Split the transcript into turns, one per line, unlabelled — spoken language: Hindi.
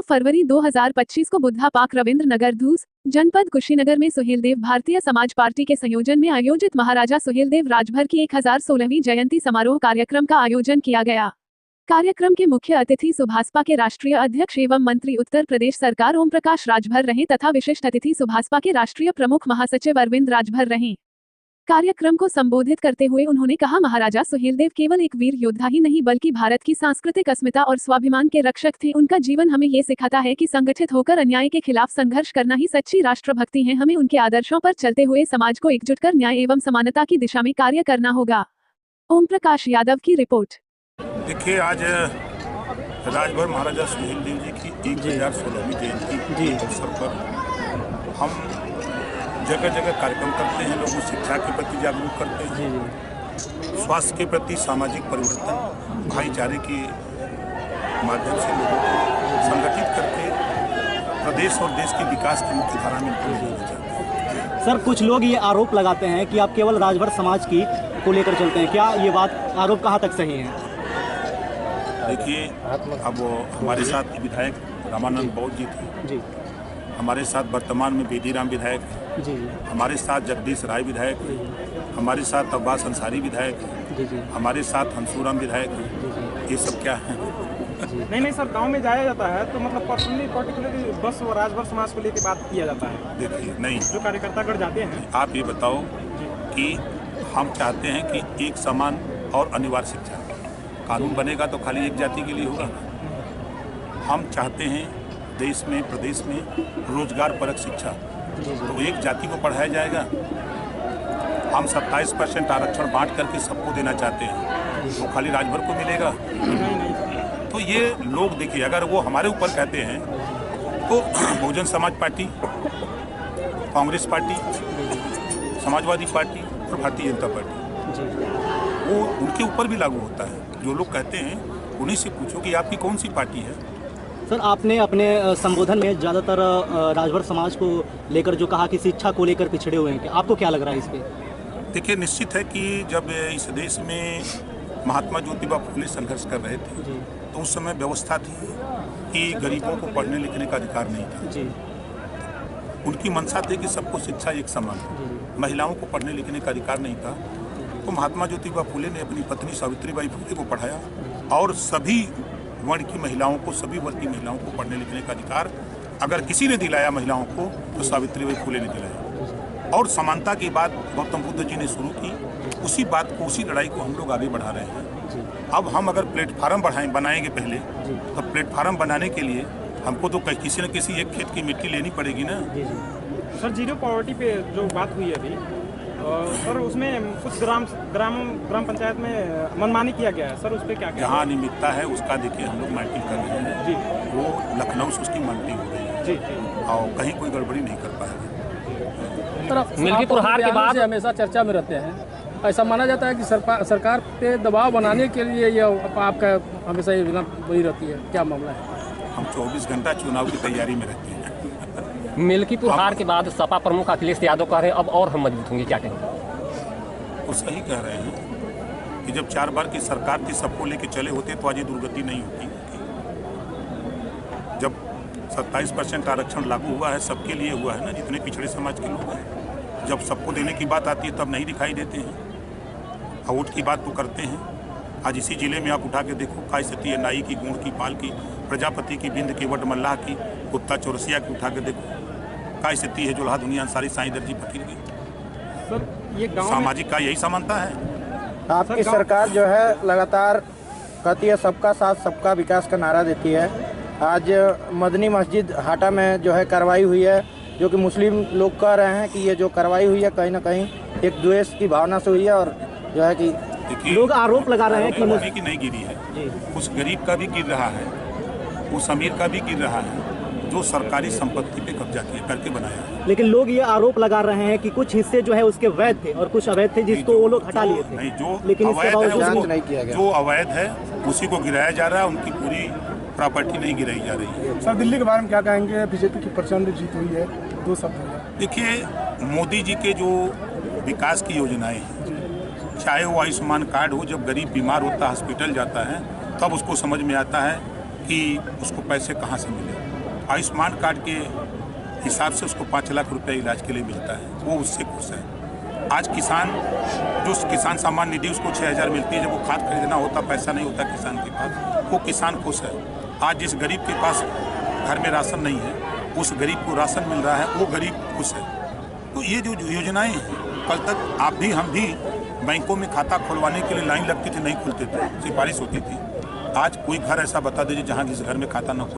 फरवरी 2025 को बुद्धा पार्क रविंद्र नगर धूस जनपद कुशीनगर में सुहेलदेव भारतीय समाज पार्टी के संयोजन में आयोजित महाराजा सुहेलदेव राजभर की 1016वीं जयंती समारोह कार्यक्रम का आयोजन किया गया। कार्यक्रम के मुख्य अतिथि सुभासपा के राष्ट्रीय अध्यक्ष एवं मंत्री उत्तर प्रदेश सरकार ओम प्रकाश राजभर रहे तथा विशिष्ट अतिथि सुभासपा के राष्ट्रीय प्रमुख महासचिव अरविंद राजभर रहे। कार्यक्रम को संबोधित करते हुए उन्होंने कहा, महाराजा सुहेलदेव केवल एक वीर योद्धा ही नहीं बल्कि भारत की सांस्कृतिक अस्मिता और स्वाभिमान के रक्षक थे। उनका जीवन हमें ये सिखाता है कि संगठित होकर अन्याय के खिलाफ संघर्ष करना ही सच्ची राष्ट्रभक्ति है। हमें उनके आदर्शों पर चलते हुए समाज को एकजुट कर न्याय एवं समानता की दिशा में कार्य करना होगा। ओम प्रकाश यादव की रिपोर्ट।
देखिए, आज राजभर महाराजा सुहेलदेव जी की 1016वीं जयंती के अवसर पर हम जगह जगह कार्यक्रम करते हैं। लोगों को शिक्षा के प्रति जागरूक करते हैं, स्वास्थ्य के प्रति, सामाजिक परिवर्तन, भाईचारे के माध्यम से लोगों को संगठित करके प्रदेश और देश के विकास की मुख्य धारा में लेना चाहते हैं।
सर, कुछ लोग ये आरोप लगाते हैं कि आप केवल राजभर समाज की को लेकर चलते हैं। क्या ये बात आरोप कहाँ तक सही है?
देखिए, अब हमारे साथ विधायक रामानंद बौद्ध जी थे, हमारे साथ वर्तमान में बेदीराम विधायक हैं, हमारे साथ जगदीश राय विधायक हैं, हमारे साथ अब्बास अंसारी विधायक हैं, हमारे साथ हंसूराम विधायक हैं। ये सब क्या है?
नहीं सर, गांव में जाया जाता है तो मतलब पर्टिकुलरली बस और राजभर समाज को लेकर बात किया जाता है।
देखिए, नहीं,
जो कार्यकर्तागण जाते हैं।
आप ये बताओ कि हम चाहते हैं कि एक समान और अनिवार्य शिक्षा, कानून बनेगा तो खाली एक जाति के लिए होगा। हम चाहते हैं देश में, प्रदेश में रोजगार परक शिक्षा, तो एक जाति को पढ़ाया जाएगा। हम 27% आरक्षण बांट करके सबको देना चाहते हैं, तो खाली राजभर को मिलेगा? तो ये लोग देखिए, अगर वो हमारे ऊपर कहते हैं तो Bahujan Samaj party, Congress party, Samajwadi party और भारतीय जनता पार्टी, वो उनके ऊपर भी लागू होता है। जो लोग कहते हैं उन्हीं से पूछो कि आपकी कौन सी पार्टी है।
सर, आपने अपने संबोधन में ज़्यादातर राजभर समाज को लेकर जो कहा कि शिक्षा को लेकर पिछड़े हुए हैं, कि आपको क्या लग रहा है इस पर?
देखिए, निश्चित है कि जब इस देश में महात्मा ज्योतिबा फुले संघर्ष कर रहे थे तो उस समय व्यवस्था थी कि गरीबों को पढ़ने लिखने का अधिकार नहीं था। उनकी मंशा थी कि सबको शिक्षा एक समान, महिलाओं को पढ़ने लिखने का अधिकार नहीं था। तो महात्मा ज्योतिबा फुले ने अपनी पत्नी सावित्रीबाई फुले को पढ़ाया और सभी वर्ण की महिलाओं को, सभी वर्ग की महिलाओं को पढ़ने लिखने का अधिकार अगर किसी ने दिलाया महिलाओं को तो सावित्रीबाई फुले ने दिलाया। और समानता की बात गौतम बुद्ध जी ने शुरू की। उसी बात को, उसी लड़ाई को हम लोग आगे बढ़ा रहे हैं। अब हम अगर प्लेटफार्म बनाएंगे पहले, तो प्लेटफार्म बनाने के लिए हमको तो किसी न किसी एक खेत की मिट्टी लेनी पड़ेगी ना।
सर, जीरो पॉवर्टी पे जो बात हुई है अभी, सर उसमें कुछ ग्राम पंचायत में मनमानी किया गया है। सर, उस पर क्या?
जहाँ अनियमितता है उसका देखिए हम लोग मॉनिटरिंग कर रहे हैं जी। वो लखनऊ से उसकी मॉनिटरिंग हो रही है जी, और कहीं कोई गड़बड़ी नहीं कर पाएगा।
मिल्कीपुर हार के बाद हमेशा चर्चा में रहते हैं। ऐसा माना जाता है कि सरकार पे दबाव बनाने के लिए ये आपका हमेशा ये वही रहती है। क्या मामला है?
हम 24 घंटा चुनाव की तैयारी में रहते हैं।
मिल्कीपुर हार के बाद सपा प्रमुख अखिलेश यादव कह रहे हैं अब और हम मजबूत होंगे, क्या कहेंगे?
वो सही कह रहे हैं कि जब 4 बार की सरकार थी, सबको लेके चले होते तो आज ये दुर्गति नहीं होती। जब 27% आरक्षण लागू हुआ है, सबके लिए हुआ है ना, जितने पिछड़े समाज के लोग हैं। जब सबको देने की बात आती है तब नहीं दिखाई देते हैं, वोट की बात तो करते हैं। आज इसी जिले में आप उठा के देखो, काय स्थिति है नाई की, गुण की, पाल की, प्रजापति की, बिंद की, वट मल्लाह की, कुत्ता चौरसिया की उठा के देखो, काय स्थिति है जोल्हा दुनिया अंसारी साईं दर्जी फकीर की।
सर, ये गाँव
सामाजिक का यही समानता है।
आपकी सरकार जो है लगातार कहती है सबका साथ सबका विकास का नारा देती है। आज मदनी मस्जिद हाटा में जो है कार्रवाई हुई है, जो कि मुस्लिम लोग कह रहे हैं कि ये जो कार्रवाई हुई है कहीं ना कहीं एक द्वेष की भावना से हुई है, और जो है कि
लोग आरोप लगा रहे हैं कि
मुस्लिम की नहीं गिरी है, उस गरीब का भी गिर रहा है, उस अमीर का भी गिर रहा है जो सरकारी संपत्ति पे कब्जा करके बनाया है।
लेकिन लोग ये आरोप लगा रहे हैं कि कुछ हिस्से जो है उसके वैध थे और कुछ अवैध थे जिसको वो लोग हटा लिए थे।
नहीं, जो
लेकिन
अवैध है जो अवैध है उसी को गिराया जा रहा है, उनकी पूरी प्रॉपर्टी नहीं गिराई जा रही है।
सर, दिल्ली के बारे में क्या कहेंगे? बीजेपी की प्रचंड जीत हुई है, 2 शब्द।
देखिए, मोदी जी के जो विकास की योजनाएं हैं, चाहे वो आयुष्मान कार्ड हो, जब गरीब बीमार होता है, हॉस्पिटल जाता है, तब उसको समझ में आता है कि उसको पैसे कहाँ से मिले। आयुष्मान कार्ड के हिसाब से उसको 5 लाख रुपए इलाज के लिए मिलता है, वो उससे खुश है। आज किसान जो किसान सम्मान निधि उसको 6,000 मिलती है, जब वो खाद खरीदना होता पैसा नहीं होता किसान के पास, वो किसान खुश है। आज जिस गरीब के पास घर में राशन नहीं है, उस गरीब को राशन मिल रहा है, वो गरीब खुश है। तो ये जो योजनाएं हैं, कल तक आप भी हम भी बैंकों में खाता खुलवाने के लिए लाइन लगती थी, नहीं खुलते थे, सिफारिश होती थी। आज कोई घर ऐसा बता दीजिए जहाँ जिस घर में खाता न